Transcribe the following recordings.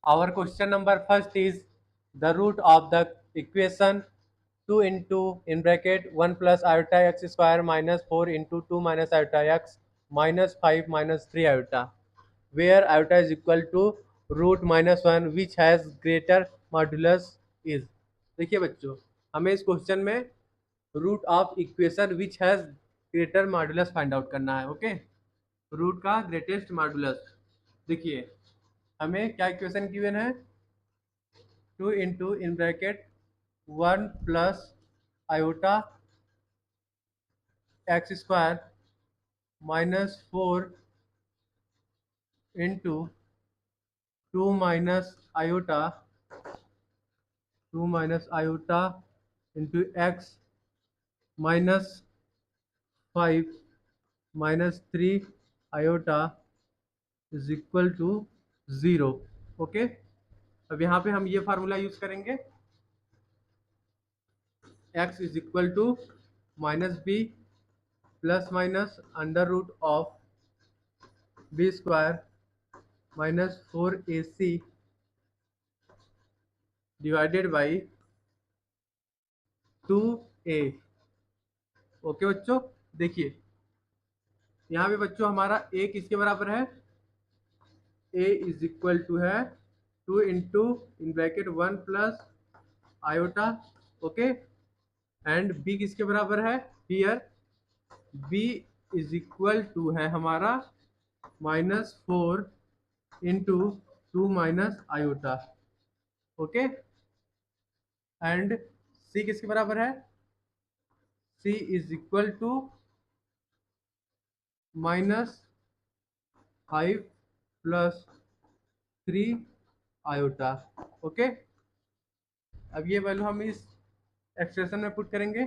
Our question number first is the root of the equation 2 into in bracket 1 plus iota x square minus 4 into 2 minus iota x minus 5 minus 3 iota, where iota is equal to root minus 1 which has greater modulus is. देखिए बच्चों, हमें इस question में root of equation which has greater modulus find out करना है. Okay, root का greatest modulus. देखिए, हमें क्या इक्वेशन गिवन है, 2 into in bracket 1 plus iota x square minus 4 into 2 minus iota into x minus 5 minus 3 iota is equal to 0. Okay, अब यहाँ पे हम ये फार्मूला यूज करेंगे, x is equal to minus B plus minus under root of B square minus 4ac divided by 2a. Okay बच्चों, देखिए यहाँ पे बच्चों हमारा a किसके बराबर है, a इज इक्वल टू है 2 into in bracket 1 plus iota. Okay, and b किसके बराबर है, here b is equal to है हमारा -4 into 2 minus iota. Okay, and c किसके बराबर है, c is equal to -5 plus 3 iota. Okay, अब ये वैल्यू हम इस एक्सप्रेशन में पुट करेंगे.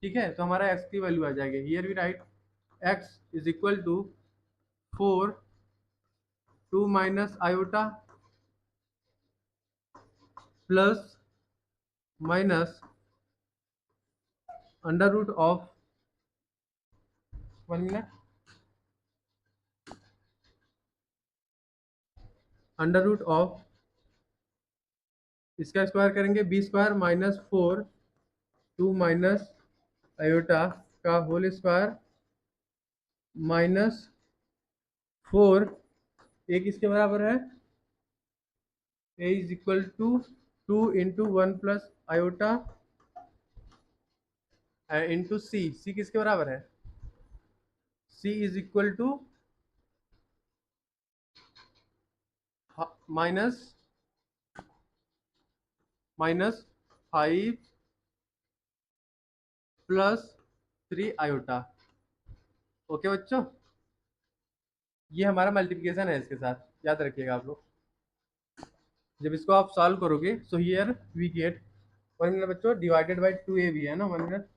ठीक है, तो हमारा x की वैल्यू आ जाएगी, here we write x is equal to 4 2 minus iota plus minus under root of 1 minute under root of इसका स्क्वायर करेंगे B square minus 4 2 minus iota का होल स्क्वायर माइनस 4 ए किसके बराबर है, ए is equal to 2 into 1 plus iota into C किसके बराबर है, C is equal to minus 5 plus 3 iota. Okay बच्चों, ये हमारा मल्टीप्लिकेशन है, इसके साथ याद रखिएगा आप लोग. जब इसको आप सॉल्व करोगे so here we get 1 minute बच्चों, डिवाइडेड बाई 2a भी है ना, 1 minute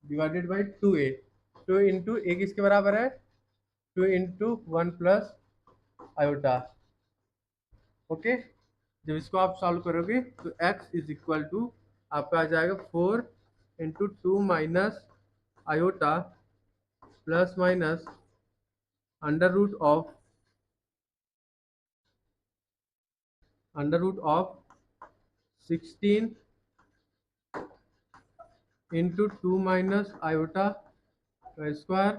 divided by 2a. 2 into A किसके बराबर है, 2 इंटू 1 प्लस आयोटा. ओके, जब इसको आप सॉल्व करोगे तो x इज इक्वल टू आपका आ जाएगा 4 into 2 minus iota plus minus under root of 16 into 2 minus iota का square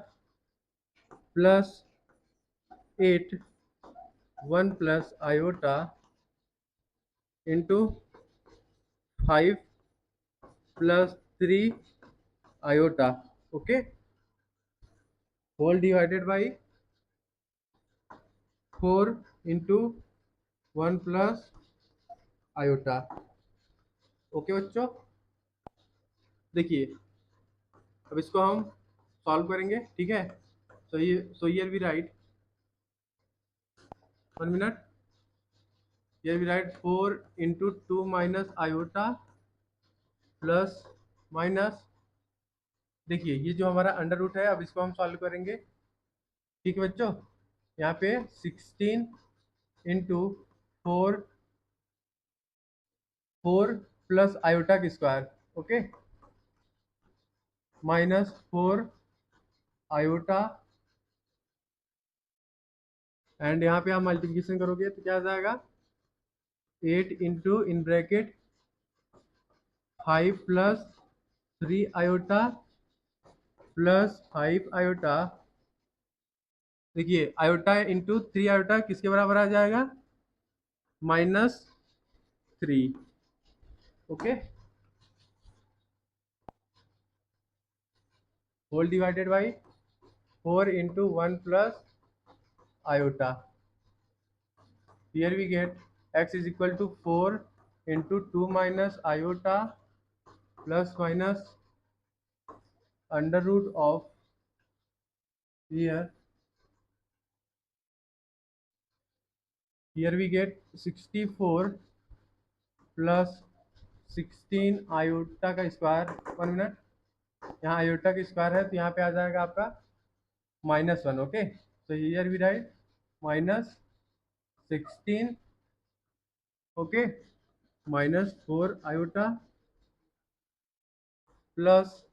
plus 8 1 plus iota into 5 plus 3 iota. Okay, whole divided by 4 into 1 plus iota. Okay बच्चों, देखिए अब इसको हम सॉल्व करेंगे. ठीक है, so here we write 1 minute, here we write 4 into 2 minus iota plus minus, देखिए ये जो हमारा अंडर रूट है अब इसको हम सॉल्व करेंगे. ठीक है बच्चों, यहाँ पे 16 इंटू 4 प्लस आयोटा की स्क्वायर. ओके, -4 आयोटा एंड यहाँ पे आप मल्टीप्लिकेशन करोगे तो क्या आ जाएगा, 8 into in bracket 5 plus 3 iota plus 5 iota. देखिए आयोटा इंटू 3 आयोटा किसके बराबर आ जाएगा, -3। Okay, whole divided by 4 into 1 plus iota. Here we get x is equal to 4 into 2 minus iota plus minus under root of here we get 64 plus 16 iota का square. 1 minute, यहाँ iota का square है तो यहाँ पे आ जाएगा आपका -1। ओके, तो here we write -16 okay -4 iota plus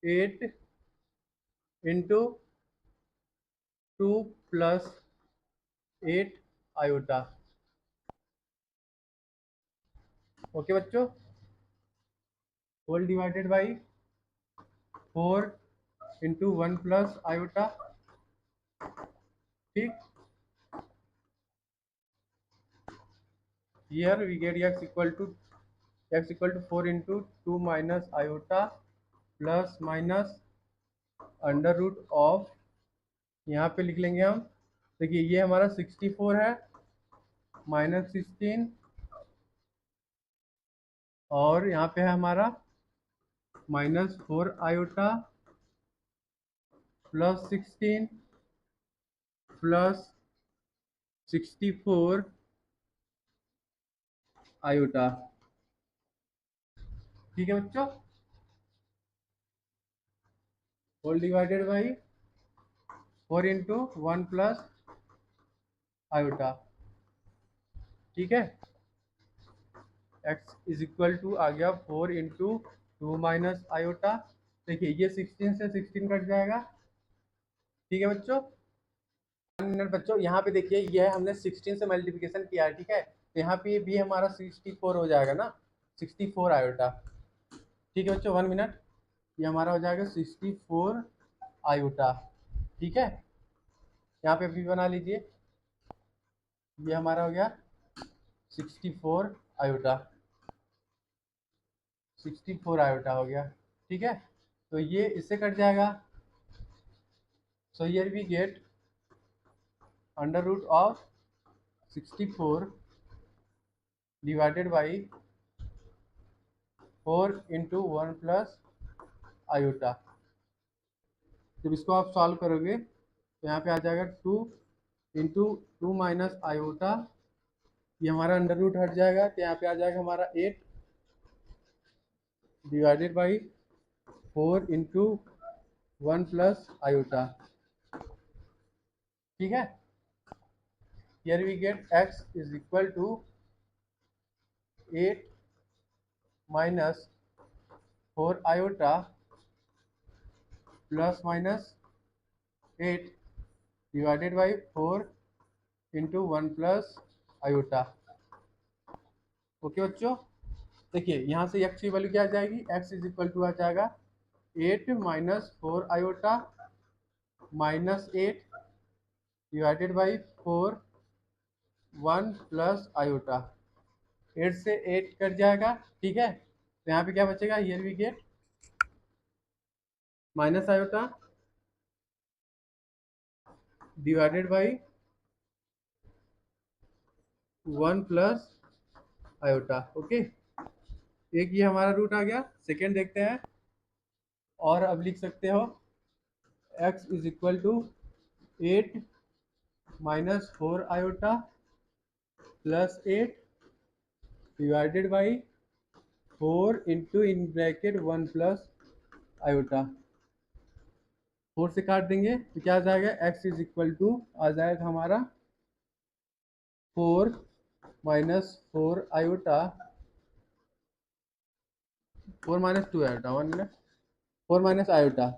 8 into 2 plus 8 iota. Okay बच्चों, whole divided by 4 into 1 plus iota. ठीक, here we get x equal to 4 into 2 minus iota plus minus under root of, यहाँ पे लिख लेंगे हम। देखिए ये हमारा 64 है -16 और यहाँ पे है हमारा -4 आयोटा प्लस 16 प्लस 64 आयोटा। ठीक है बच्चों, whole divided by 4 into 1 plus iota. ठीक है, x इज इक्वल टू आ गया 4 इंटू 2 माइनस आयोटा। देखिए ये 16 से 16 कट जाएगा। ठीक है बच्चों, 1 मिनट बच्चों, यहाँ पे देखिए ये हमने 16 से मल्टीप्लिकेशन किया है। ठीक है, तो यहाँ पे भी हमारा 64 हो जाएगा ना, 64 आयोटा। ठीक है बच्चों, 1 मिनट, ये हमारा हो जाएगा 64 आयोटा। ठीक है, यहाँ पे भी बना लीजिए, ये हमारा हो गया 64 आयोटा, 64 आयोटा हो गया। ठीक है, तो ये इससे कट जाएगा। So here we get under root of 64 divided by 4 into 1 plus iota. जब इसको आप सॉल्व करोगे तो यहाँ पे आ जाएगा 2 इंटू 2 माइनस आयोटा, ये हमारा अंडर रूट हट जाएगा तो यहाँ पे आ जाएगा हमारा 8 divided by 4 into 1 plus iota. ठीक है, here we get x is equal to 8 minus 4 iota plus minus 8 divided by 4 into 1 plus iota। Okay बच्चों, देखिए यहाँ से x की वैल्यू क्या आ जाएगी, x इज इक्वल टू आ जाएगा 8 minus 4 iota minus 8 divided by 4 1 plus iota. 8 से 8 कट जाएगा। ठीक है, तो यहाँ पे क्या बचेगा, here we get minus iota divided by 1 plus iota. Okay, एक ये हमारा रूट आ गया। सेकेंड देखते हैं, और अब लिख सकते हो x is equal to 8 minus 4 iota plus 8 divided by 4 into in bracket 1 plus iota. 4 से काट देंगे तो क्या आ जाएगा, x इज इक्वल टू आ जाएगा हमारा 4 minus 4 iota 4 minus 2 iota 1 minute 4 minus iota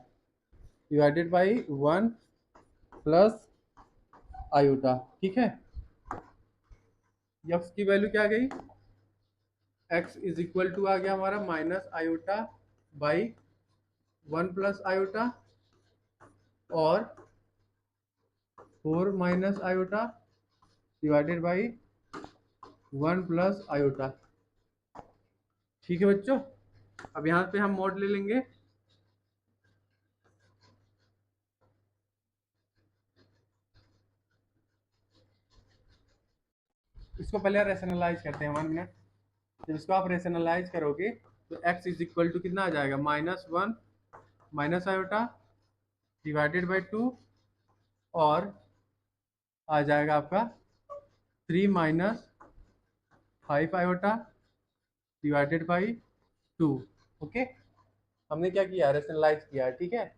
divided by 1 plus iota. ठीक है, यक्स की वैल्यू क्या आ गई, एक्स इज इक्वल टू आ गया हमारा माइनस आयोटा बाई 1 + आयोटा और 4 - आयोटा डिवाइडेड बाई 1 + आयोटा। ठीक है बच्चों, अब यहाँ पे हम मॉड ले लेंगे। इसको पहले रेशनलाइज करते हैं 1 मिनट। जब इसको आप रेशनलाइज करोगे तो x इज इक्वल टू कितना आ जाएगा, -1 -आयोटा डिवाइडेड बाई 2 और आ जाएगा आपका 3 - 5 आयोटा डिवाइडेड बाई 2। ओके, हमने क्या किया, रेशनलाइज किया है। ठीक है,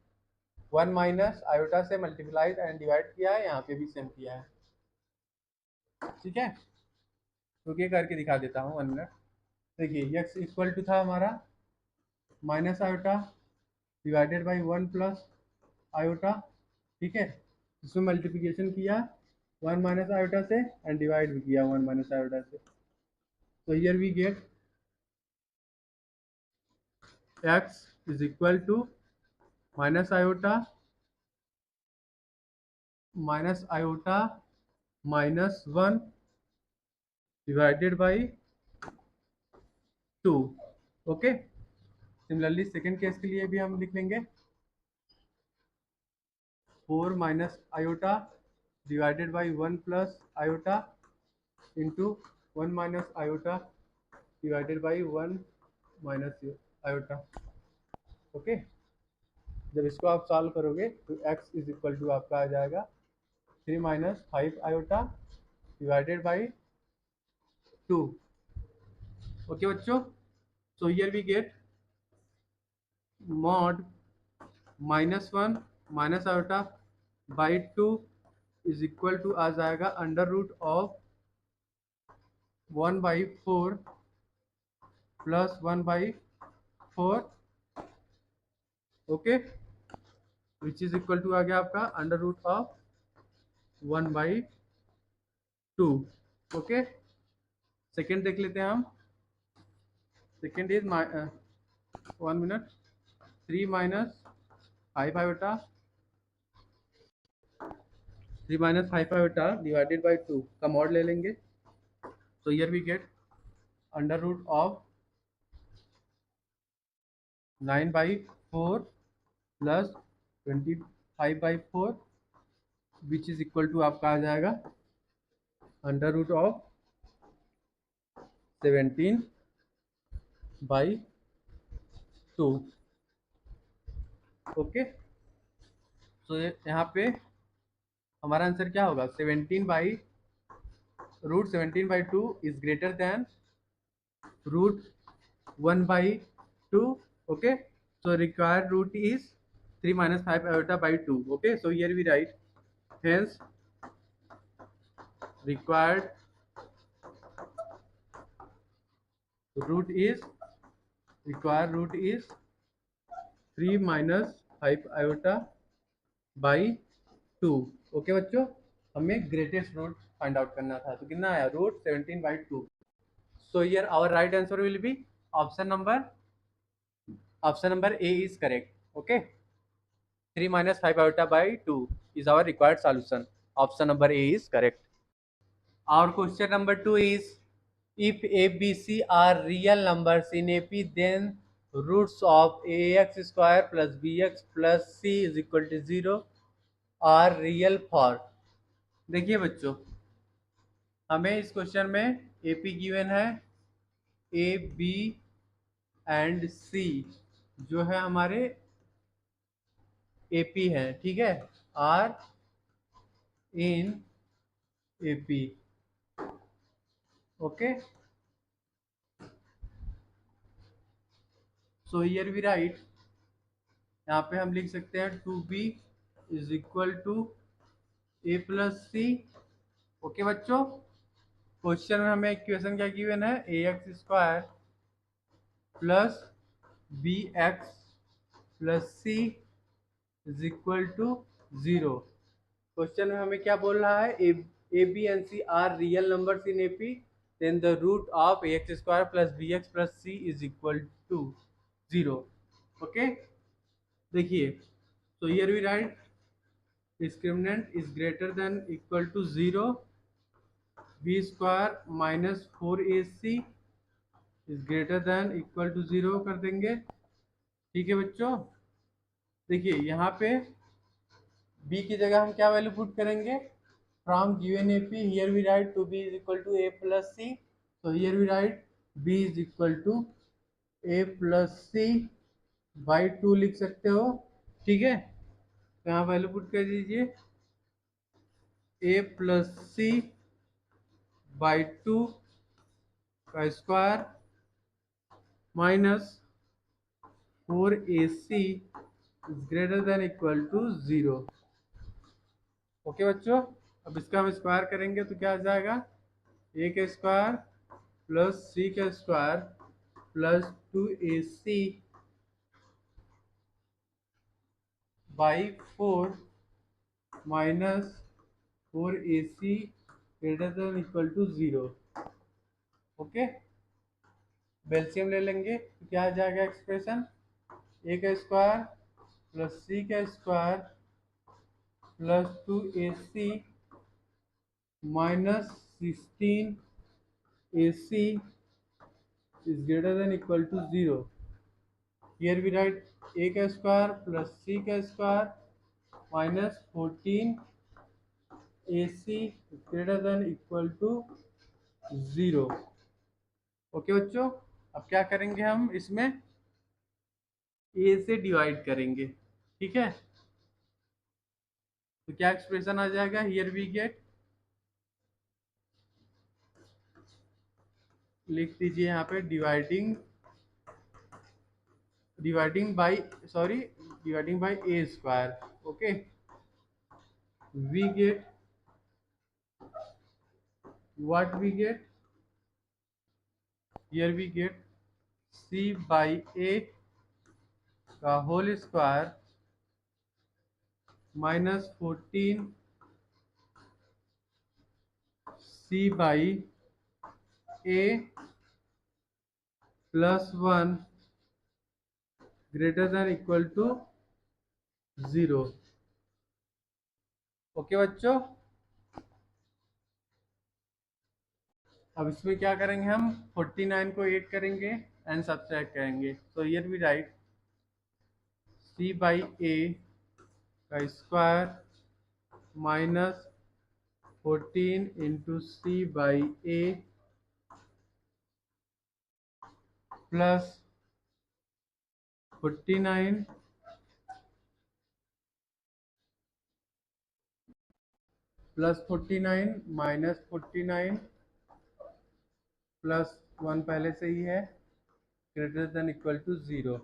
1 - आयोटा से मल्टीप्लाइड एंड डिवाइड किया है, यहाँ पे भी सेम किया है। ठीक है, तो ये करके दिखा देता हूँ 1 मिनट। देखिए x इक्वल टू था हमारा -आयोटा डिवाइडेड बाई 1 + आयोटा। ठीक है, इसमें मल्टीप्लिकेशन किया 1 - आयोटा से एंड डिवाइड भी किया 1 - आयोटा से। तो here we get x is equal to -iota -1 divided by 2। Okay, similarly second case के लिए भी हम लिख लेंगे 4 - iota divided by 1 + iota into 1 - iota divided by 1 - iota. Okay, जब इसको आप सॉल्व करोगे तो x इज इक्वल टू आपका आ जाएगा 3 - 5 आयोटा डिवाइडेड बाई 2। ओके बच्चों, so here we get mod -1 - iota by 2 is equal to आ जाएगा under root of 1/4 plus 1/4। Okay, which is equal to आ गया आपका under root of 1/2। Okay, second देख लेते हैं हम। Second is 1 minute 3 - 5 iota 3 - 5 iota divided by 2 का मॉड ले लेंगे। तो here we get under root of 9/4 plus 25/4 which is equal to आपका आ जाएगा अंडर रूट ऑफ 17/2। ओके, तो यहाँ पे हमारा आंसर क्या होगा, 17/√17/2 is greater then √1/2। Okay, so required root is 3 - 5 iota by 2. Okay, so here we write hence required root is 3 - 5 iota by 2। Okay बच्चों, हमें ग्रेटेस्ट रूट फाइंड आउट करना था, तो कितना आया, √17/2। So here our right answer will be option number A is correct. Okay, 3 - 5 iota by 2 is our required solution. Option number A is correct. Our question number 2 is, if A, B, C are real numbers in AP, then roots of ax square plus bx plus c is equal to 0 are real for। देखिए बच्चों, हमें इस question में AP given है, A, B and C जो है हमारे AP हैं। ठीक है, are in AP। Okay, so here we write, यहाँ पे हम लिख सकते हैं 2b is equal to a plus C. Okay बच्चों, क्वेश्चन में हमें इक्वेशन क्या गिवन है, ax square plus bx plus c is equal to 0। Question में हमें क्या बोल रहा है, A B and C are real numbers in AP, then the root of ax square plus bx plus c is equal to 0. Okay, देखिए, so here we write discriminant is greater than equal to 0, b square minus 4ac is greater than equal to 0 कर देंगे. ठीक है बच्चों, देखिए यहाँ पे b की जगह हम क्या वैल्यू पुट करेंगे. From given AP, here we write 2b is equal to a plus c. So here we write b is equal to a plus c by 2 लिख सकते हो. ठीक है, तो यहाँ वैल्यू पुट कर दीजिए a plus c by 2 का square minus 4ac is greater than equal to 0. Okay बच्चों, अब इसका हम स्क्वायर करेंगे तो क्या आ जाएगा, a का स्क्वायर प्लस c का square plus 2ac by 4 minus 4ac greater than equal to 0. Okay, बेल्सियम ले लेंगे तो क्या आ जाएगा एक्सप्रेशन, a का स्क्वायर प्लस c का square plus 2ac minus 16ac is greater than equal to 0. Here we write a का स्क्वायर प्लस c का square minus 14ac is greater than equal to 0. Okay बच्चों, अब क्या करेंगे, हम इसमें a से डिवाइड करेंगे. ठीक है, तो क्या एक्सप्रेशन आ जाएगा, हियर वी गेट, लिख दीजिए यहाँ पे dividing by a square. Okay, we get what we get, here we get c by a का whole square minus 14 c by a plus 1 greater than equal to 0. Okay बच्चों, अब इसमें क्या करेंगे, हम 49 को 8 करेंगे एंड सब्ट्रैक्ट करेंगे. तो here we write c by a का square minus 14 into c by a plus 49 plus 49 minus 49 plus 1 पहले से ही है, greater than equal to 0.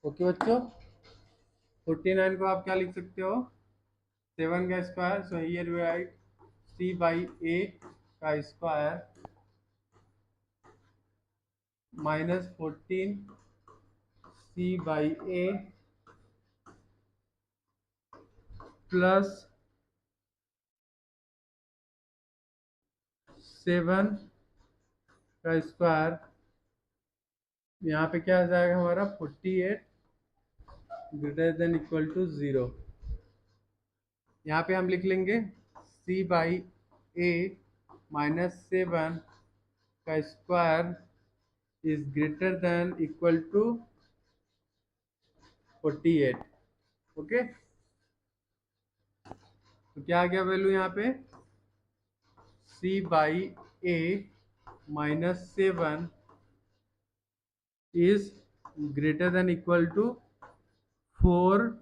Okay बच्चों, 49 को आप क्या लिख सकते हो, 7 का square. So here we write c by a का square minus 14 c by a plus 7 का स्क्वायर. यहाँ पे क्या आ जाएगा हमारा 48 ग्रेटर देन इक्वल टू 0. यहाँ पे हम लिख लेंगे c बाई a माइनस 7 का square is greater than equal to 48. Okay, तो क्या आ गया वैल्यू यहाँ पे, c by a minus 7 is greater than equal to 4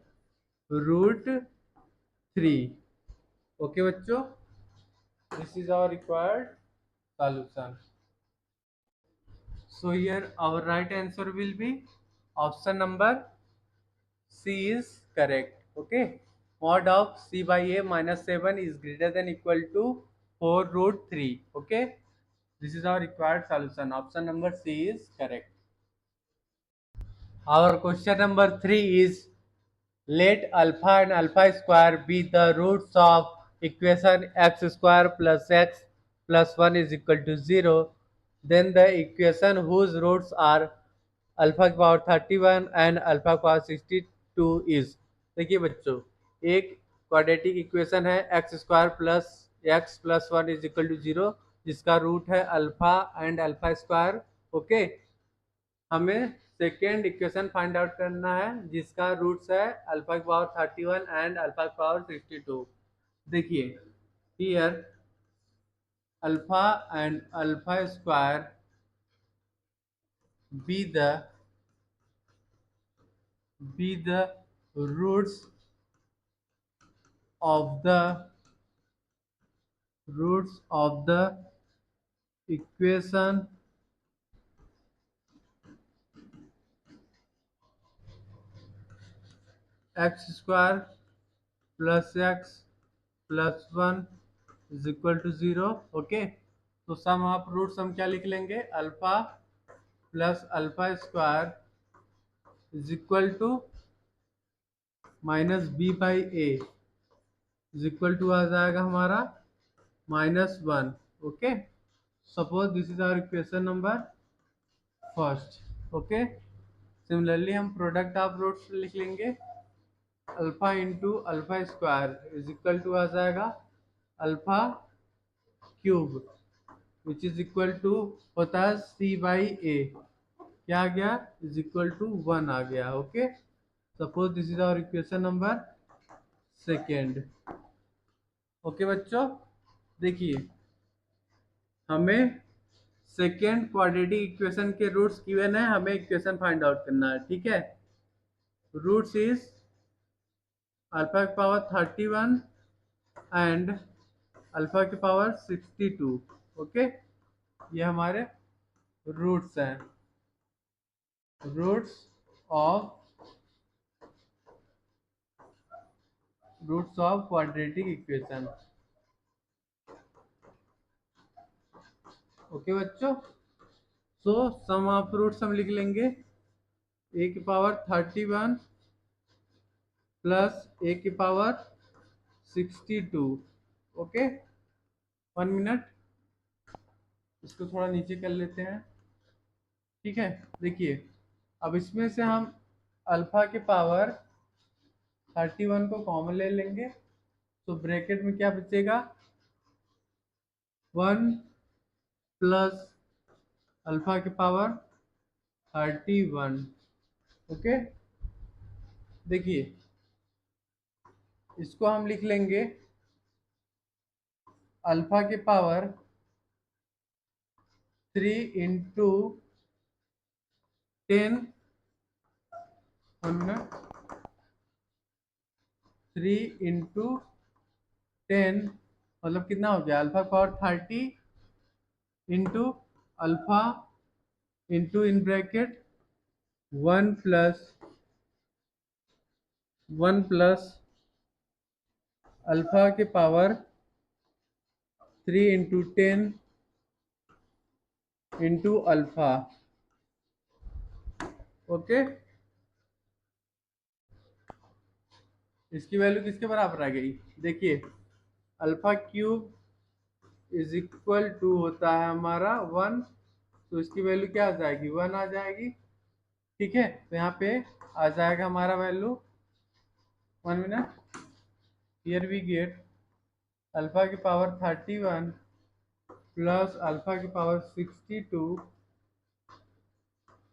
root 3. Okay बच्चों, this is our required solution. So here our right answer will be option number C is correct. Okay, mod of c by a minus 7 is greater than equal to 4 root 3. Okay, this is our required solution. Option number C is correct. Our question number 3 is, let alpha and alpha square be the roots of equation x square plus x plus 1 is equal to 0, then the equation whose roots are alpha की power 31 and alpha की power 62 is, देखिए बच्चों, एक quadratic equation है x square plus x plus 1 is equal to 0, जिसका root है alpha and alpha square. Okay, हमें second equation find out करना है जिसका रूट्स है अल्फा की पावर 31 एंड अल्फा की पावर 62। देखिए here alpha and alpha square be the roots of the equation x square plus x plus 1 is equal to 0। Okay, तो sum of roots हम क्या लिख लेंगे, alpha plus alpha square is equal to minus B by A is equal to आ जाएगा हमारा -1। Okay, suppose this is our equation number first. Okay, similarly हम product of roots लिख लेंगे, alpha into alpha square is equal to आ जाएगा alpha cube which is equal to होता है सी बाई ए, क्या आ गया, इज इक्वल टू 1 आ गया। Okay, suppose this is our equation number second. Okay बच्चों, देखिए हमें सेकेंड क्वाड्रेटिक इक्वेशन के रूट्स गिवन है, हमें इक्वेशन फाइंड आउट करना है। ठीक है, रूट्स इज अल्फा की पावर 31 एंड अल्फा की पावर 62। ओके, ये हमारे रूट्स हैं, roots of quadratic equation. Okay बच्चों, सो सम ऑफ रूट्स हम लिख लेंगे, ए की पावर 31 प्लस ए की पावर 62। ओके, 1 मिनट, इसको थोड़ा नीचे कर लेते हैं। ठीक है, देखिए अब इसमें से हम अल्फा के पावर 31 को कॉमन ले लेंगे, तो ब्रैकेट में क्या बचेगा, 1 प्लस अल्फा के पावर 31। ओके, देखिए इसको हम लिख लेंगे अल्फा के पावर 3 इंटू 10, 3 इंटू 10 मतलब कितना हो गया, alpha power 30 into alpha into in bracket 1 plus alpha के power 3 into 10 into alpha. Okay, इसकी वैल्यू किसके बराबर आ गई, देखिए alpha cube is equal to होता है हमारा 1, तो इसकी वैल्यू क्या आ जाएगी, 1 आ जाएगी। ठीक है, तो यहाँ पे आ जाएगा हमारा value 1 minute, here we get alpha की पावर 31 प्लस अल्फा की पावर 62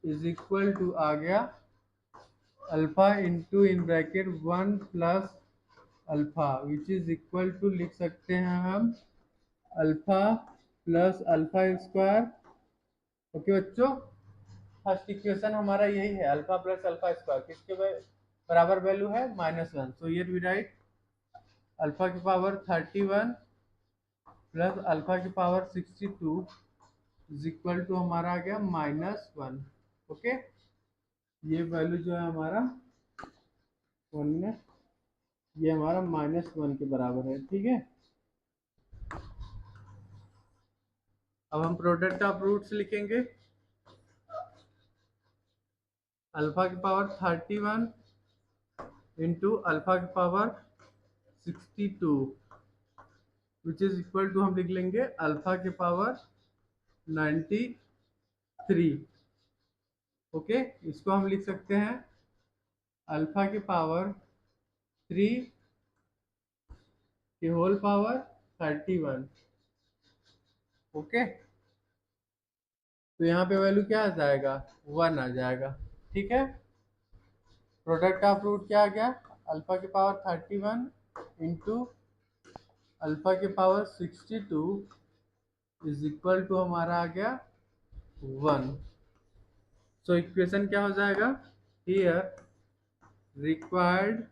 इज इक्वल टू आ गया alpha into in bracket 1 plus alpha which is equal to लिख सकते हैं हम alpha plus alpha square. Okay बच्चों, फर्स्ट इक्वेशन हमारा यही है, अल्फा प्लस अल्फा स्क्वायर किसके बराबर वैल्यू है, -1। So here we write alpha की पावर 31 प्लस अल्फा की पावर 62 इज इक्वल टू हमारा आ गया -1। ओके, ये वैल्यू जो है हमारा 1 में, ये हमारा -1 के बराबर है। ठीक है, अब हम प्रोडक्ट ऑफ रूट्स लिखेंगे, अल्फा की पावर 31 इंटू अल्फा की power 62 which is equal to हम लिख लेंगे अल्फा के पावर 93। ओके, इसको हम लिख सकते हैं अल्फा के पावर 3 की होल पावर 31। ओके, तो यहाँ पे वैल्यू क्या आ जाएगा, 1 आ जाएगा। ठीक है, प्रोडक्ट ऑफ रूट क्या आ गया, अल्फा के पावर 31 इंटू अल्फा के पावर 62 इज इक्वल टू हमारा आ गया 1। सो इक्वेशन क्या हो जाएगा, here required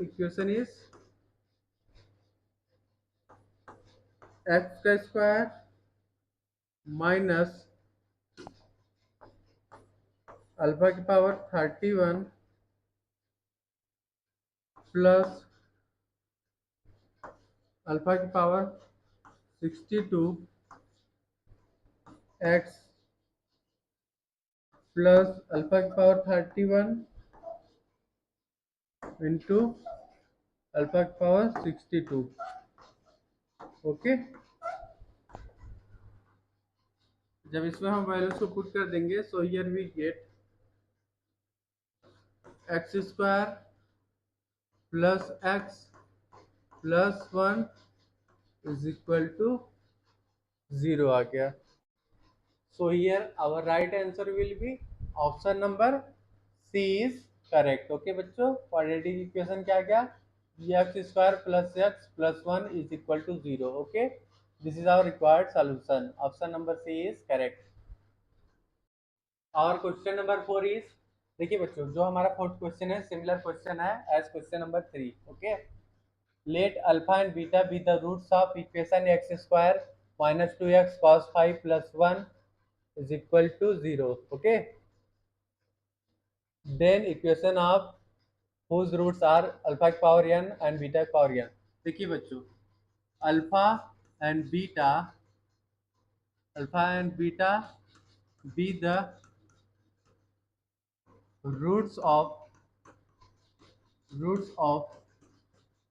equation is x का स्क्वायर माइनस अल्फा की पावर 31 प्लस अल्फा की पावर 62 एक्स प्लस अल्फा की पावर 31 इंटू अल्फा की पावर 62। ओके, जब इसमें हम वैल्यूज को पुट कर देंगे, so here we get x square plus x plus 1 is equal to 0 आ गया। So here our right answer will be option number C is correct. Okay बच्चों, क्वाड्रेटिक इक्वेशन क्या गया, x square plus x plus 1 is equal to 0। Okay, this is our required solution, option number C is correct. और question number 4 is, देखिए बच्चों जो हमारा fourth question है similar question है as question number 3। Okay, let alpha and beta be the roots of equation x square minus 2x cos 5 plus 1 is equal to 0. Okay, then equation of whose roots are alpha की power n and beta की power n। देखिए बच्चों, alpha and beta be the roots of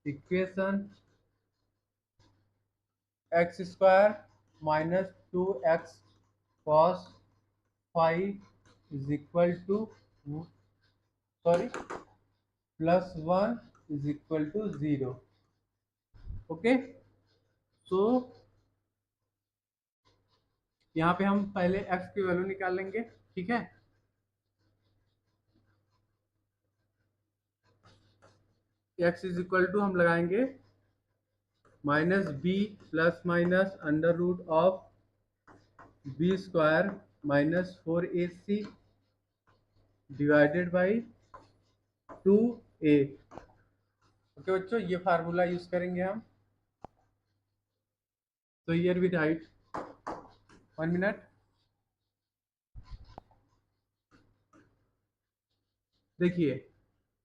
equation x square minus 2x cos 5 is equal to plus 1 is equal to 0। Okay, सो यहाँ पे हम पहले x की value निकाल लेंगे। ठीक है, x इज इक्वल टू हम लगाएंगे minus B plus minus under root of B square minus 4ac divided by 2a। Okay बच्चों, ये फार्मूला यूज करेंगे हम। तो हियर वी राइट, 1 मिनट। देखिए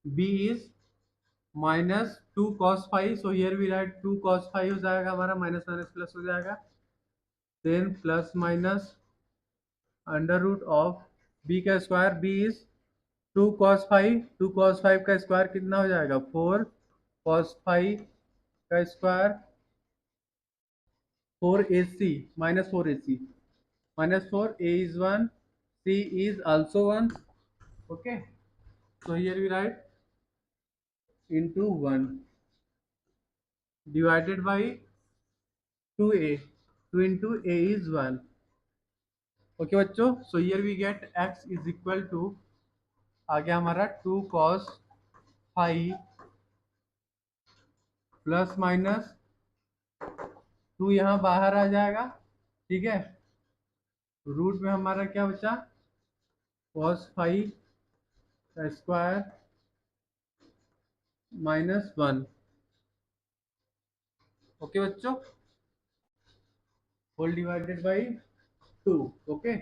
b is minus 2 cos 5, so here we write 2 cos 5 हो जाएगा हमारा, माइनस माइनस प्लस हो जाएगा, then plus minus under root of b का square, b is 2 cos 5, 2 cos 5 का स्क्वायर कितना हो जाएगा, 4 cos 5 का square 4ac minus 4ac minus 4, a is 1, c is also 1। okay, so here we write into 1 divided by 2a, 2 into a is 1। Okay बच्चों, so here we get x is equal to आ गया हमारा 2 cos 5 plus minus 2 यहाँ बाहर आ जाएगा। ठीक है, root में हमारा क्या बचा, cos 5 का स्क्वायर माइनस 1। ओके बच्चों, होल डिवाइडेड बाई 2। ओके,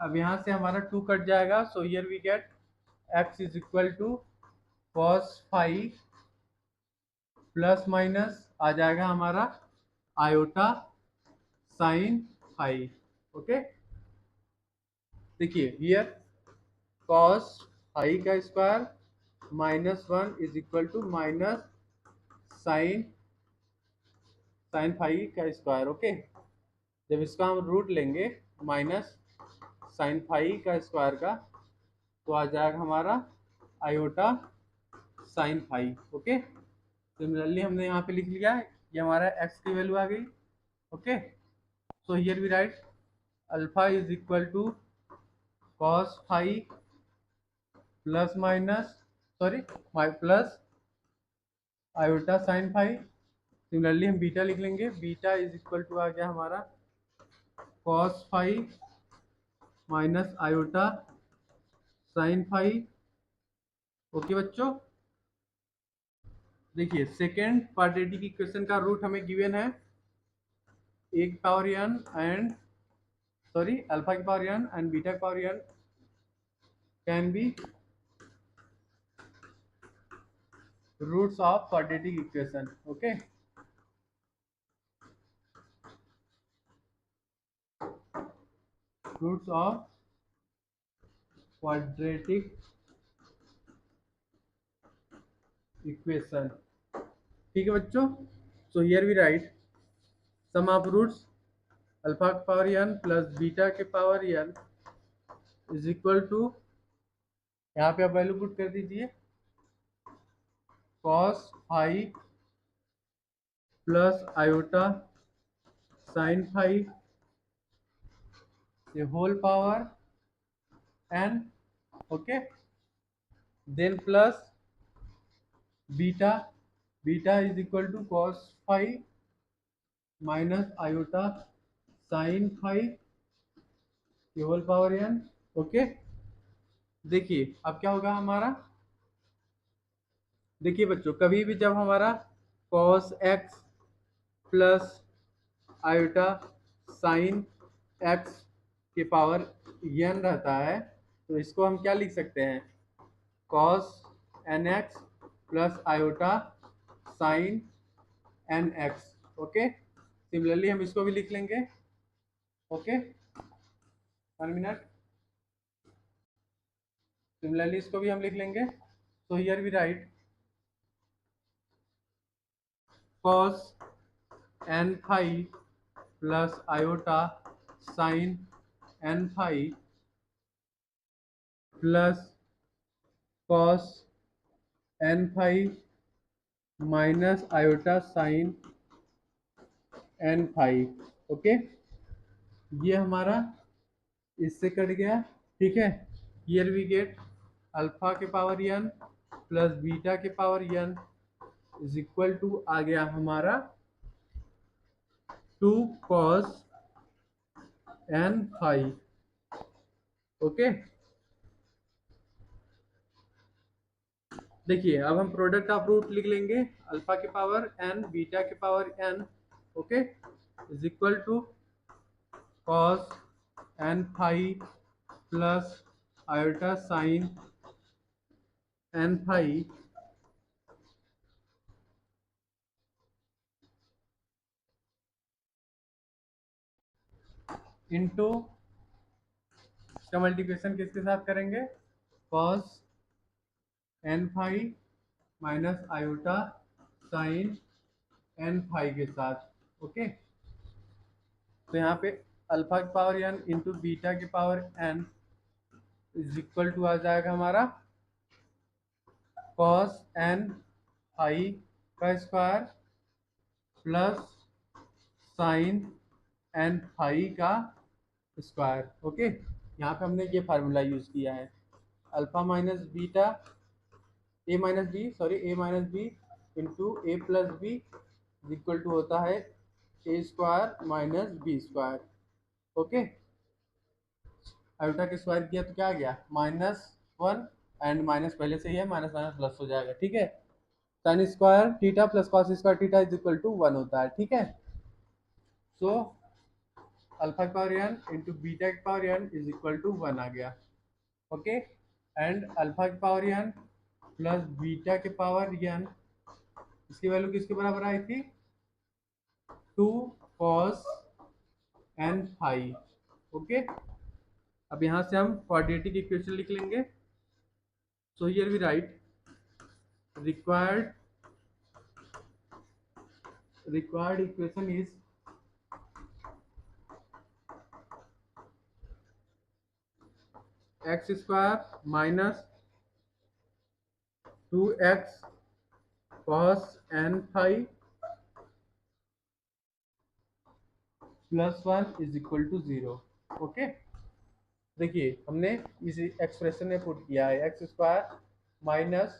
अब यहाँ से हमारा 2 कट जाएगा, so here we get x is equal to cos 5 plus minus आ जाएगा हमारा आयोटा sin 5। ओके, देखिए हियर cos 5 का square -1 is equal to minus sine sine phi का स्क्वायर। ओके, जब इसका हम रूट लेंगे माइनस साइन फाई का स्क्वायर का, तो आ जाएगा हमारा iota sine phi. Okay, similarly हमने यहाँ पे लिख लिया, ये हमारा x की वैल्यू आ गई। Okay, so here we write alpha is equal to cos phi plus minus sorry plus iota sine phi. Similarly हम बीटा लिख लेंगे, बीटा इज इक्वल टू आ गया हमारा cos phi minus iota sine phi. Okay बच्चों, देखिए second quadratic equation का root हमें गिवन है a की power n and sorry alpha की पावर n एंड बीटा की power n can be roots of quadratic equation. Okay, roots of quadratic equation. ठीक है बच्चों, so here we write sum of roots alpha की power n plus beta के power n is equal to, यहाँ पे आप value put कर दीजिए, cos phi plus iota sine phi the whole power n। okay, then plus beta, beta is equal to cos phi minus iota sin phi the whole power n। Okay, देखिए अब क्या होगा हमारा, देखिए बच्चों कभी भी जब हमारा cos x plus iota sign x के पावर n रहता है, तो इसको हम क्या लिख सकते हैं, cos nx plus iota sign nx। Okay, similarly हम इसको भी लिख लेंगे। ओके, 1 मिनट, सिमिलरली इसको भी हम लिख लेंगे। So here we write cos n phi plus iota sine n phi plus cos n phi minus iota sine n phi। Okay, ये हमारा इससे कट गया। ठीक है, हियर वी गेट अल्फा के पावर n प्लस बीटा के power n is equal to आ गया हमारा 2 cos n phi। ओके, देखिए अब हम प्रोडक्ट ऑफ रूट लिख लेंगे, अल्फा के पावर n बीटा के power n। Okay, is equal to cos n phi plus iota sine n phi into, इसका मल्टीप्लिकेशन किसके साथ करेंगे, cos n phi minus iota sine n phi के साथ। ओके, तो यहाँ पे अल्फा की पावर n इंटू बीटा की power n is equal to आ जाएगा हमारा cos n phi का square plus sine n phi का स्क्वायर। ओके, यहाँ पे हमने ये फार्मूला यूज किया है, alpha minus beta A minus B sorry A minus B into A plus B equal to होता है A square minus B square. Okay, iota के स्क्वायर किया तो क्या आ गया, -1 एंड माइनस पहले से ही है, माइनस माइनस प्लस हो जाएगा। ठीक है, sine square theta plus cos square theta is equal to 1 होता है। ठीक है, सो अल्फा की पावर n इंटू बीटा की power n is equal to 1 आ गया। ओके, एंड अल्फा की पावर n प्लस बीटा के पावर n, इसकी वैल्यू किसके बराबर आई थी, 2 cos n phi। ओके, अब यहाँ से हम क्वाड्रेटिक इक्वेशन लिख लेंगे। So here we write required equation is x square minus 2x cos n phi plus 1 is equal to 0। Okay, देखिए हमने इस एक्सप्रेशन में पुट किया है x square minus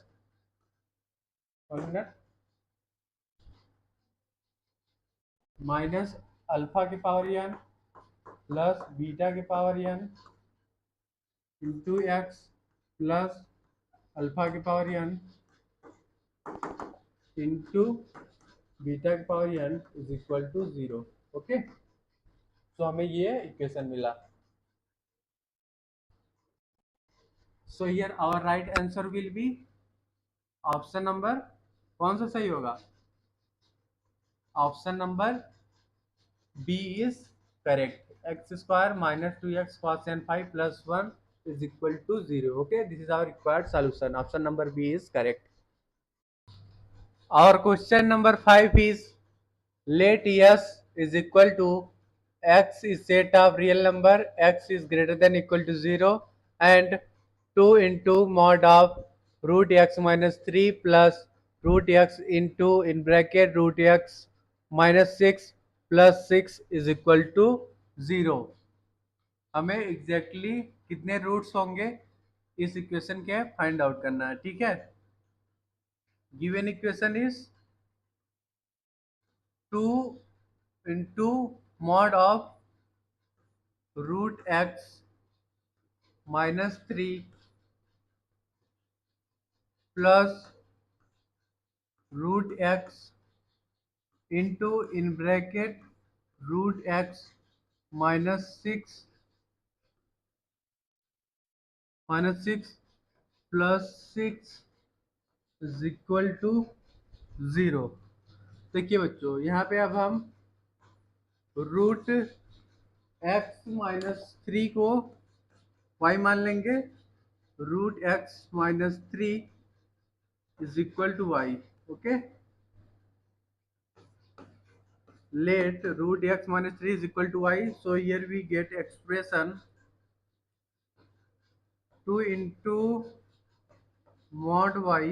minus alpha के पावर एन प्लस बीटा के power N into x plus alpha के power N into beta के power N is equal to 0। Okay, तो हमें ये इक्वेशन मिला। So here our right answer will be option number, कौन सा सही होगा? Option number B is correct. X square minus 2x cos n phi plus 1 is equal to 0। okay, this is our required solution, option number B is correct। our question number 5 is let s is equal to x is set of real number, x is greater than equal to 0 and 2 into mod of root x minus 3 plus root x into in bracket root x minus 6 plus 6 is equal to 0। हमें exactly कितने roots होंगे इस equation के find out करना है। ठीक है, given equation is 2 into mod of root x minus 3 plus root x into in bracket root x minus 6 plus 6 is equal to 0। देखिए बच्चों, यहाँ पे अब हम रूट एक्स माइनस 3 को y मान लेंगे, root x minus 3 is equal to y। okay, let root x minus 3 is equal to y, so here we get expression 2 into mod y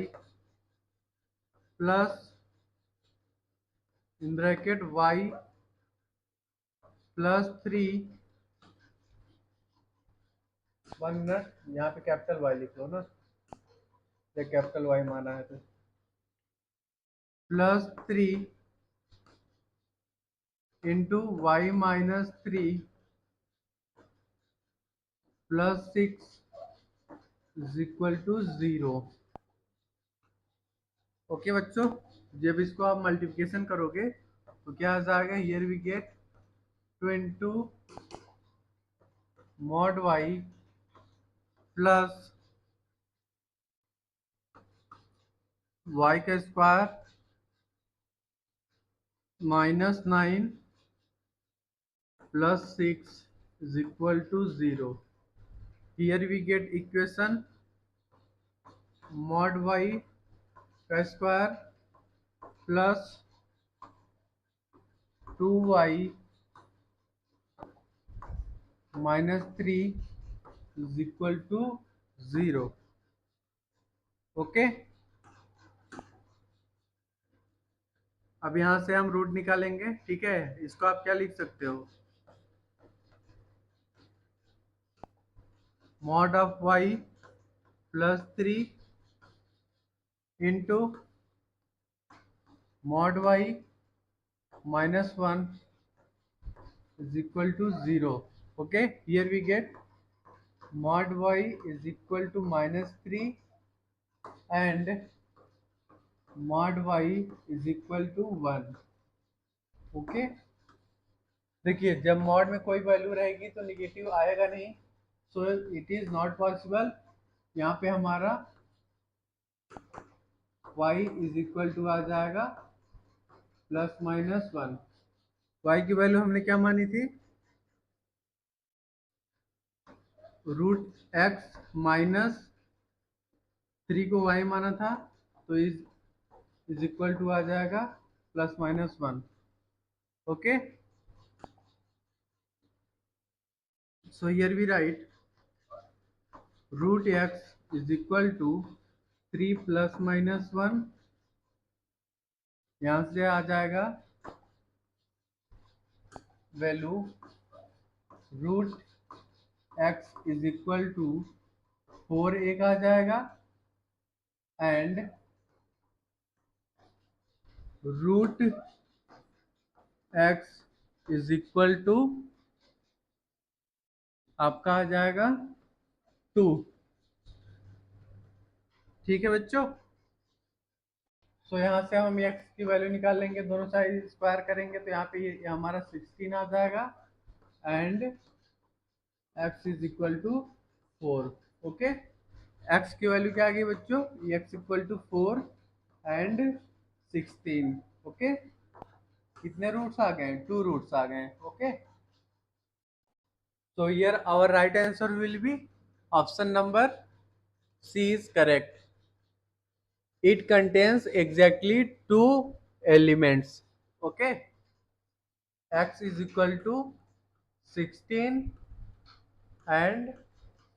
plus in bracket y plus 3 1 minute, यहाँ पे capital y लिख लो ना, या capital y माना है तो plus 3 into y minus 3 plus 6 is equal to 0। Okay बच्चों, जब इसको आप मल्टीप्लिकेशन करोगे तो क्या आ जाएगा? Here we get 2 into mod Y plus Y का square minus 9 plus 6 is equal to 0। here we get equation mod y का square plus 2y minus 3 is equal to 0। Okay, अब यहाँ से हम रूट निकालेंगे। ठीक है, इसको आप क्या लिख सकते हो? mod of y plus 3 into mod y minus 1 is equal to 0। okay, here we get mod y is equal to minus 3 and mod y is equal to 1। Okay, देखिए जब मॉड में कोई वैल्यू रहेगी तो निगेटिव आएगा नहीं, so it is not possible. यहाँ पे हमारा y इज इक्वल टू आ जाएगा प्लस माइनस 1। y की वैल्यू हमने क्या मानी थी? रूट एक्स माइनस 3 को y माना था तो इज इक्वल टू आ जाएगा +-1. Okay, so here we write √x is equal to 3 +-1. यहाँ से आ जाएगा value √x is equal to 4 एक आ जाएगा and √x is equal to आपका आ जाएगा 2. ठीक है बच्चों, तो यहाँ से हम x की वैल्यू निकाल लेंगे, दोनों साइड स्क्वायर करेंगे तो यहाँ पे ये हमारा 16 आ जाएगा and x is equal to 4. Okay, x की वैल्यू क्या आ गई बच्चों, x equal to 4 and 16. Okay, कितने रूट्स आ गए, 2 रूट्स आ गए. Okay, so here our right answer will be option number C is correct. It contains exactly 2 elements. Okay, x is equal to 16 and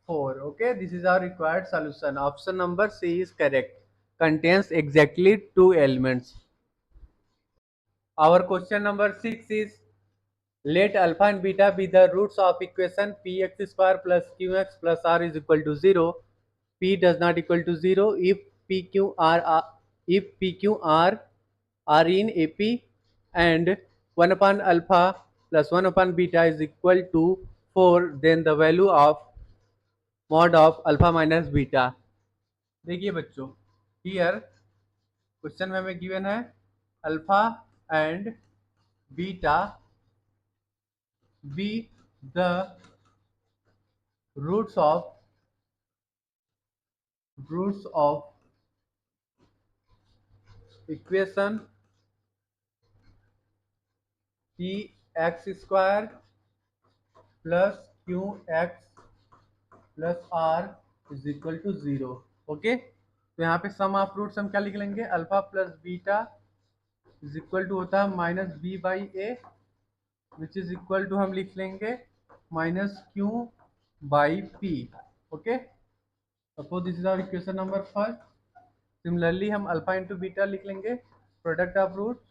4. Okay, this is our required solution. Option number C is correct. Contains exactly 2 elements. Our question number 6 is, let alpha and beta be the roots of equation px square plus qx plus r is equal to 0. P does not equal to 0 if PQR are in AP and 1 upon alpha plus 1 upon beta is equal to 4, then the value of mod of alpha minus beta. देखिए बच्चों, here question में हमें given है alpha and beta be the roots of equation px square plus qx plus r is equal to 0. Okay, तो यहाँ पे सम of roots हम क्या लिख लेंगे, alpha plus beta is equal to होता है minus B by A which is equal to हम लिख लेंगे minus Q by P. Okay, suppose this is our equation number first. Similarly हम अल्फा इंटू बीटा लिख लेंगे, product of roots,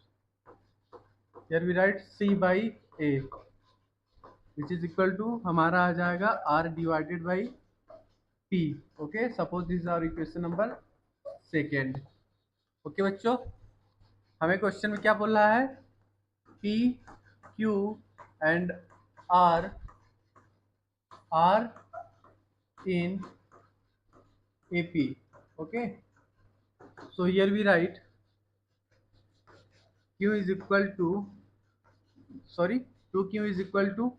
here we write C by A which is equal to हमारा आ जाएगा R divided by P. Okay, suppose this is our equation number second. Okay बच्चों, हमें question में क्या बोल रहा है, P Q and R in AP. Okay, so here we write Q is equal to, sorry, 2Q is equal to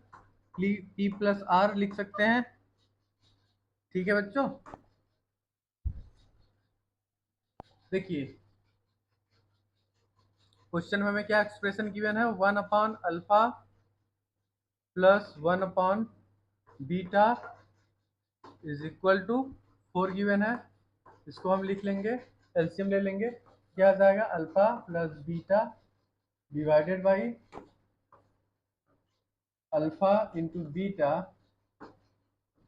P plus R लिख सकते हैं. ठीक है बच्चों, देखिए क्वेश्चन में हमें क्या एक्सप्रेशन गिवन है, 1 upon alpha plus 1 upon beta is equal to 4 given है. इसको हम लिख लेंगे, एलसीएम ले लेंगे, क्या आ जाएगा alpha plus beta divided by alpha into beta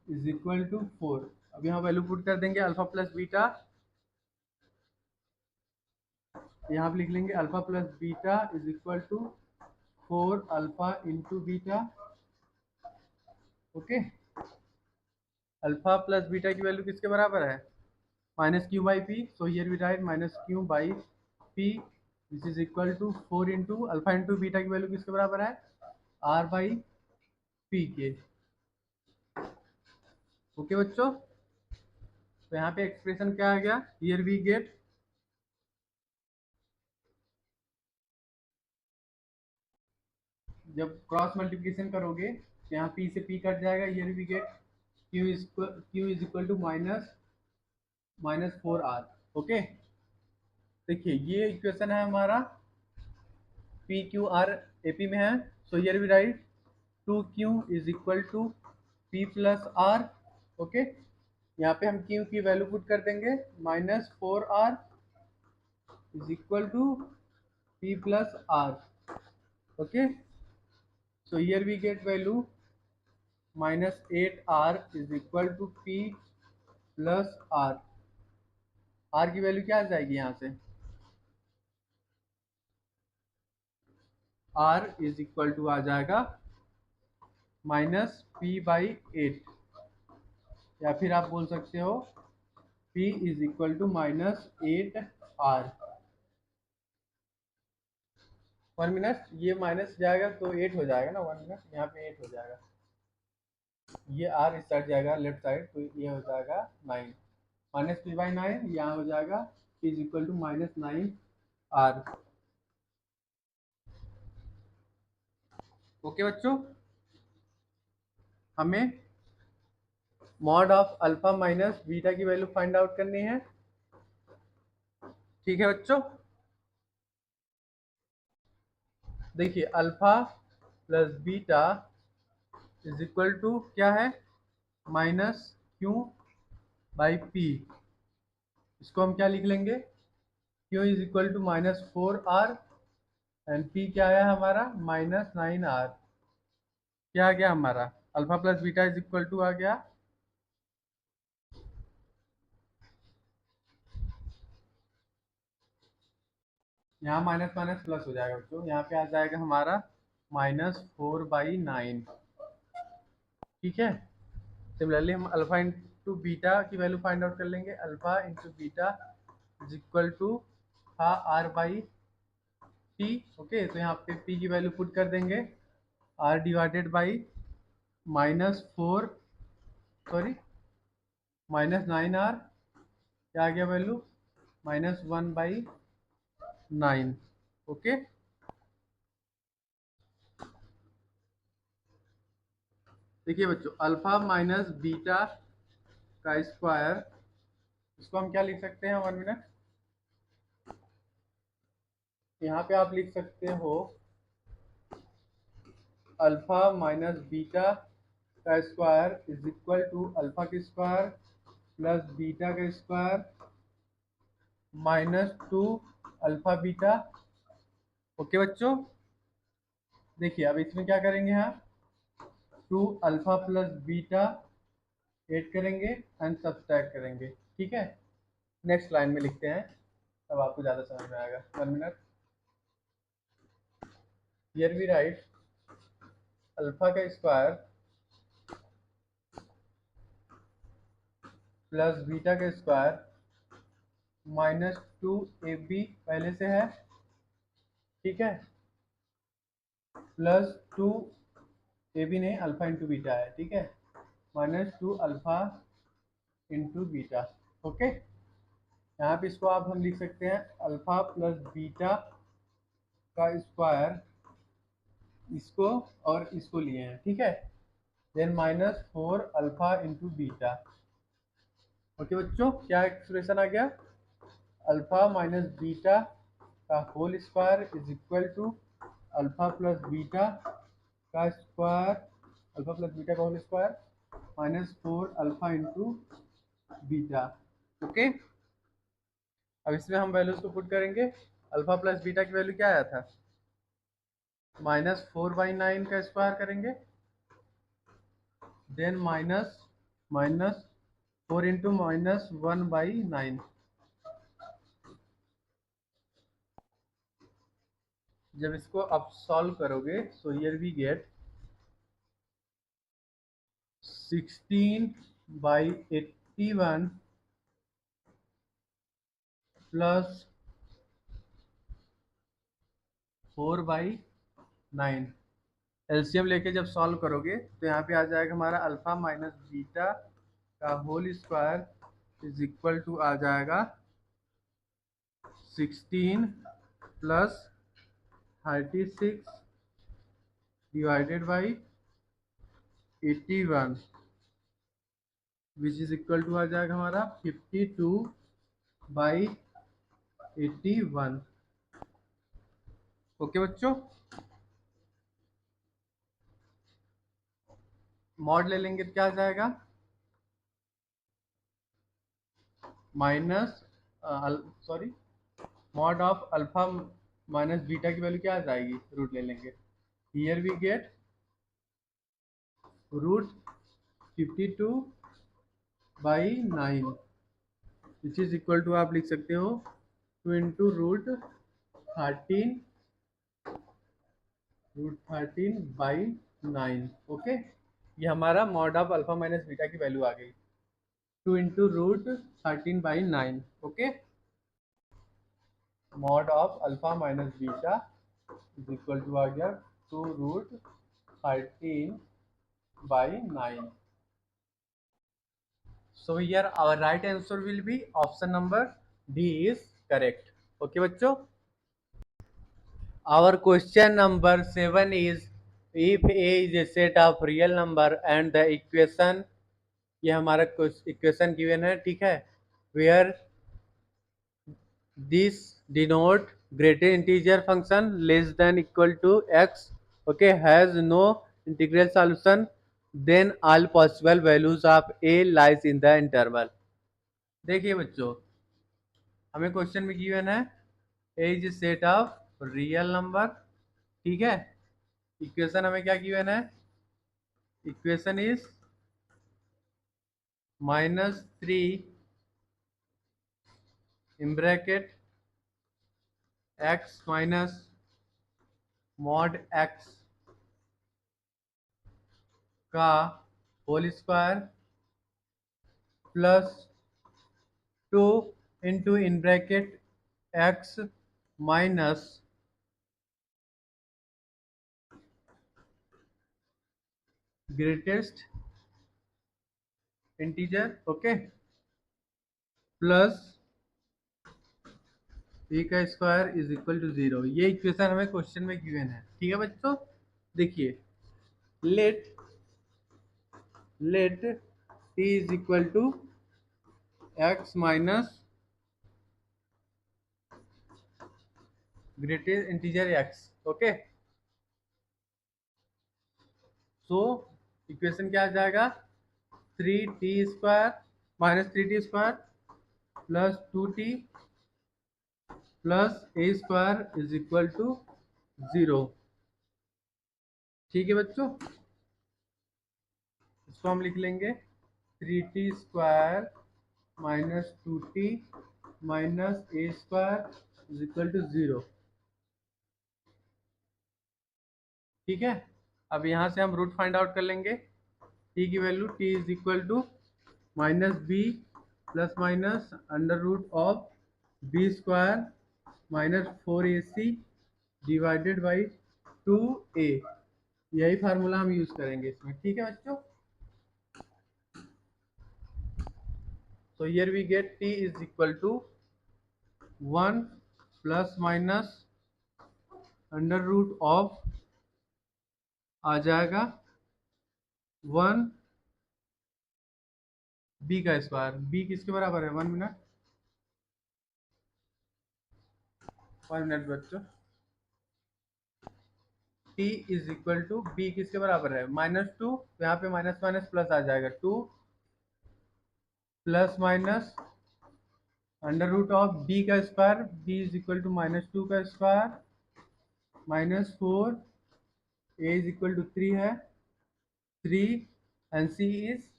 is equal to 4. अब यहाँ वैल्यू पुट कर देंगे, अल्फा प्लस बीटा यहाँ पे लिख लेंगे alpha plus beta is equal to 4 alpha into beta. Okay, alpha plus beta की वैल्यू किसके बराबर है, minus Q by P. So here we write minus Q by P which is equal to 4 into alpha into beta की value किसके बराबर है, R by P के. Okay बच्चों, तो यहाँ पे एक्सप्रेशन क्या आ गया, हियर वी गेट जब क्रॉस मल्टीप्लिकेशन करोगे तो यहाँ पी से पी कट जाएगा, here we get Q is equal to minus 4r. Okay, देखिए ये इक्वेशन है हमारा पी क्यू आर एपी में है. So here we write 2Q is equal to P plus R. Okay, यहाँ पे हम Q की वैल्यू पुट कर देंगे -4r is equal to P plus R. Okay, so here we get value minus 8R is equal to P plus R. R की value क्या आ जाएगी यहाँ से? R इज इक्वल टू आ जाएगा -P/8, या फिर आप बोल सकते हो P is equal to -8R। 1 minute, ये माइनस जाएगा तो 8 हो जाएगा ना, 1 मिनट, यहाँ पे 8 हो जाएगा, ये R इस साइड जाएगा लेफ्ट साइड, तो ये हो जाएगा 9 -P/9, यहाँ हो जाएगा P is equal to -9R। Okay बच्चों, हमें mod of alpha minus beta की वैल्यू फाइंड आउट करनी है। ठीक है बच्चों, देखिए alpha plus beta is equal to क्या है, माइनस क्यू बाई पी। इसको हम क्या लिख लेंगे, Q is equal to -4R and P क्या है हमारा -9R। क्या आ गया हमारा, alpha plus beta is equal to आ गया यहाँ माइनस माइनस प्लस हो जाएगा बच्चों, यहाँ पे आ जाएगा हमारा -4/9। ठीक है, सिमिलरली हम अल्फा इंटू बीटा की वैल्यू फाइंड आउट कर लेंगे। Alpha into beta is equal to R/T। Okay, तो यहाँ पे P की वैल्यू पुट कर देंगे, R divided by -4, sorry -9R, क्या आ गया वैल्यू -1/9। ओके, देखिए बच्चों अल्फा माइनस बीटा का स्क्वायर, इसको हम क्या लिख सकते हैं, 1 मिनट, यहाँ पे आप लिख सकते हो अल्फा माइनस बीटा का square is equal to alpha का स्क्वायर प्लस बीटा का स्क्वायर -2 अल्फा बीटा। ओके बच्चों, देखिए अब इसमें क्या करेंगे, यहाँ 2 अल्फा प्लस बीटा ऐड करेंगे एंड सब्सट्रैक्ट करेंगे। ठीक है, नेक्स्ट लाइन में लिखते हैं, तब आपको ज़्यादा समझ में आएगा। 1 minute, here we write alpha का स्क्वायर प्लस बीटा का स्क्वायर -2AB पहले से है, ठीक है, +2AB नहीं, अल्फा इंटू बीटा है, ठीक है, -2 अल्फा इंटू बीटा। ओके, यहाँ पे इसको आप हम लिख सकते हैं अल्फा प्लस बीटा का स्क्वायर, इसको और इसको लिए हैं, ठीक है, then -4 alpha into beta. Okay बच्चों, क्या एक्सप्रेशन आ गया, अल्फा माइनस बीटा का whole square is equal to alpha plus beta का स्क्वायर, अल्फा प्लस बीटा का whole square -4 alpha into beta. Okay, अब इसमें हम वैल्यूज को पुट करेंगे। अल्फा प्लस बीटा की वैल्यू क्या आया था, -4/9 का स्क्वायर करेंगे, देन -4 इंटू -1/9। जब इसको आप सॉल्व करोगे so here we get 16/81 plus 4/9। LCM लेके जब सॉल्व करोगे तो यहाँ पे आ जाएगा हमारा अल्फा माइनस बीटा का whole square is equal to आ जाएगा 16 plus 36 divided by 81 which is equal to आ जाएगा हमारा 52/81। ओके बच्चों, मॉड ले लेंगे तो क्या आ जाएगा, minus, sorry mod of alpha minus beta की वैल्यू क्या आ जाएगी, रूट ले लेंगे। Here we get root 52/9 which is equal to, आप लिख सकते हो 2 इंटू रूट 13/9। ओके, ये हमारा mod of alpha minus beta की वैल्यू आ गई, 2 into root 13/9। Okay, mod of alpha minus beta is equal to आ गया 2√13/9। So here our right answer will be option number D is correct. Okay बच्चों, our question number 7 is if A is a set of real number and the equation, ये हमारा equation given है, ठीक है, where this denote greater integer function less than equal to x, okay, has no integral solution, then all possible values of A lies in the interval। देखिए बच्चों, हमें question में given है ए is set of real number, ठीक है। Equation हमें क्या given है, equation is -3 in bracket x minus mod x का whole square plus 2 into in bracket x minus greatest integer, okay, plus a का स्क्वायर इज इक्वल टू 0। ये equation हमें question में गिवन है, ठीक है बच्चों। देखिए, let t is equal to x minus greatest integer x, okay. So equation क्या आ जाएगा, 3t² minus 3t² plus 2t plus a² is equal to 0। ठीक है बच्चों, इसको हम लिख लेंगे 3t² minus 2t minus a² is equal to 0। ठीक है, अब यहाँ से हम रूट फाइंड आउट कर लेंगे। t की value t is equal to -b plus minus under root of b² minus 4ac divided by 2a। यही फार्मूला हम यूज करेंगे इसमें, ठीक है बच्चों। तो here we get t is equal to 1 plus minus under root of आ जाएगा 1 b का स्क्वायर। b किसके बराबर है, 1 मिनट बच्चों। t is equal to b किसके बराबर है, -2, यहाँ पे माइनस माइनस प्लस आ जाएगा 2 plus minus under root of b का square, b is equal to -2 का square -4, a is equal to 3 है, 3 एंड c इज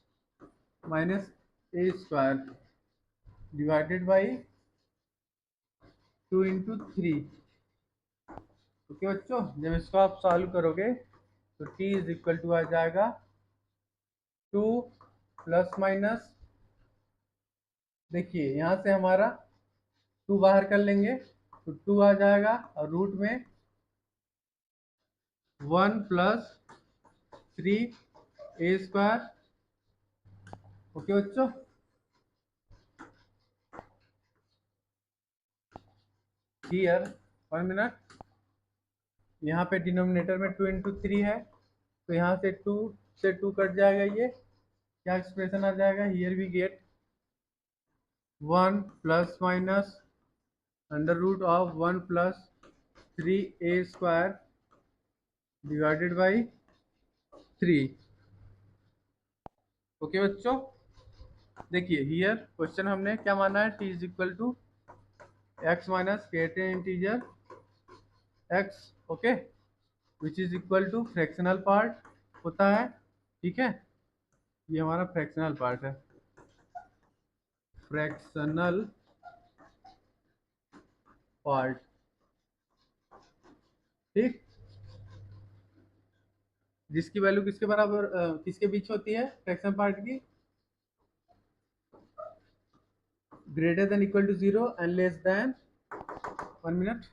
-a² divided by 2 into 3। Okay बच्चों, जब इसको आप सॉल्व करोगे तो t इज इक्वल टू आ जाएगा 2 प्लस माइनस, देखिए यहाँ से हमारा 2 बाहर कर लेंगे तो 2 आ जाएगा और रूट में 1 प्लस 3a²। ओके बच्चों, हियर 1 मिनट, यहाँ पे डिनोमिनेटर में 2 इंटू 3 है तो यहाँ से 2 से 2 कट जाएगा, ये क्या एक्सप्रेशन आ जाएगा, here we get 1 plus minus under root of 1 plus 3a² divided by 3। Okay बच्चों, देखिए हियर क्वेश्चन हमने क्या माना है, t is equal to x minus create an integer x, okay, which is equal to fractional part होता है, ठीक है, ये हमारा फ्रैक्शनल पार्ट है, फ्रैक्शनल पार्ट, ठीक, जिसकी वैल्यू किसके बराबर किसके बीच होती है फ्रैक्शन पार्ट की, greater than equal to 0 and less than 1 minute,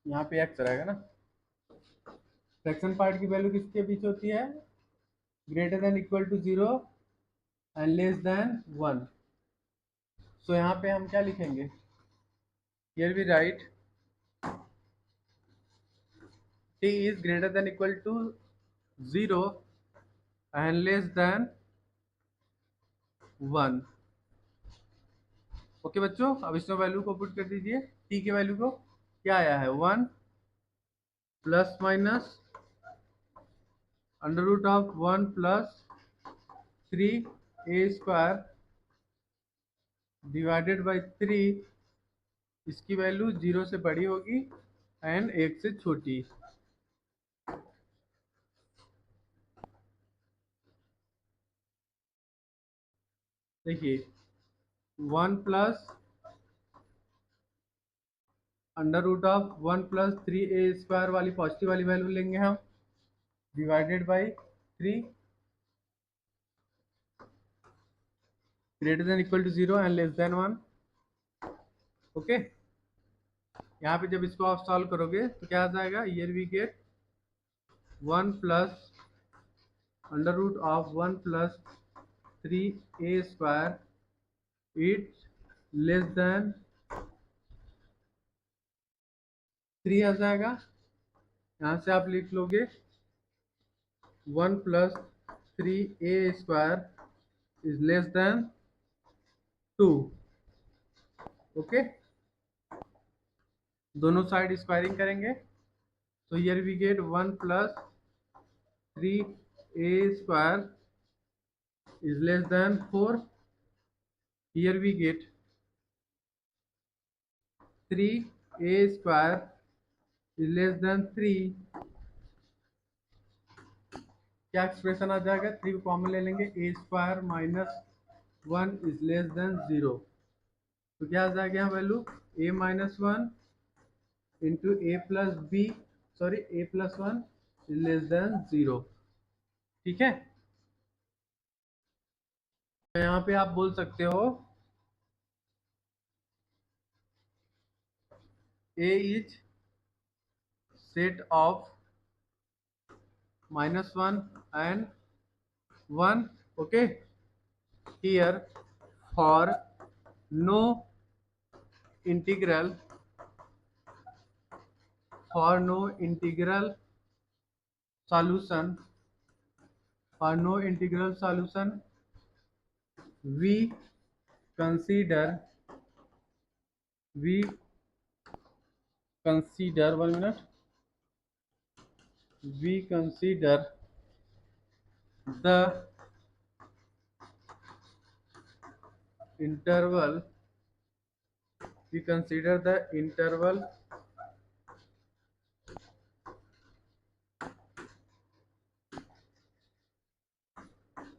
यहाँ पे एक्स रहेगा ना, फ्रैक्शन पार्ट की वैल्यू किसके बीच होती है, greater than equal to 0 and less than 1, so यहाँ पे हम क्या लिखेंगे, here we write t is greater than equal to 0 and less than 1, okay बच्चों, अब इसमें वैल्यू को पुट कर दीजिए, t की वैल्यू को क्या आया है 1 plus minus under root of 1 plus 3a² divided by 3, इसकी वैल्यू 0 से बड़ी होगी एंड 1 से छोटी, देखिए 1 plus under root of 1 plus 3a² वाली पॉजिटिव वाली वैल्यू लेंगे हम, divided by 3 greater than equal to 0 and less than 1, okay, यहाँ पे जब इसको आप सॉल्व करोगे तो क्या आ जाएगा, here we get 1 plus under root of 1 plus 3a² it's less than 3 आ जाएगा, यहाँ से आप लिख लोगे 1 plus 3a² is less than 2, okay, दोनों साइड स्क्वायरिंग करेंगे, तो here we get 1 plus 3a² is less than 4, here we get 3a² is less than 3, क्या एक्सप्रेशन आ जाएगा, 3 को कॉमन ले लेंगे, a² minus 1 is less than 0, तो क्या आ जाएगा यहाँ value a minus 1 into A plus B, sorry a plus 1 is less than 0, ठीक है, तो यहाँ पे आप बोल सकते हो a is set of -1 and 1, okay, here for no integral, for no integral solution, for no integral solution we consider, we consider 1 minute, we consider the interval, we consider the interval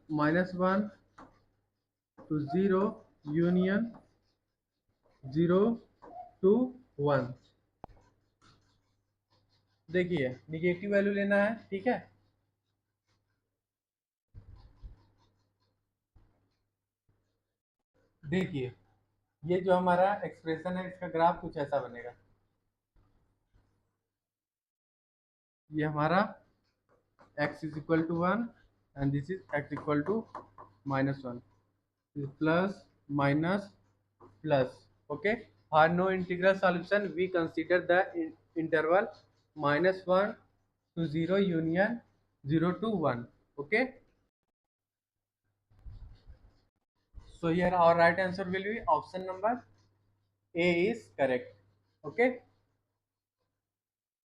-1 to 0 union 0 to 1, देखिए negative value लेना है, ठीक है, देखिए ये जो हमारा expression है इसका ग्राफ कुछ ऐसा बनेगा, ये हमारा x is equal to 1 and this is x equal to -1, plus minus plus, okay, for no integral solution we consider the interval -1 to 0 union 0 to 1, okay, so here our right answer will be option number A is correct, okay.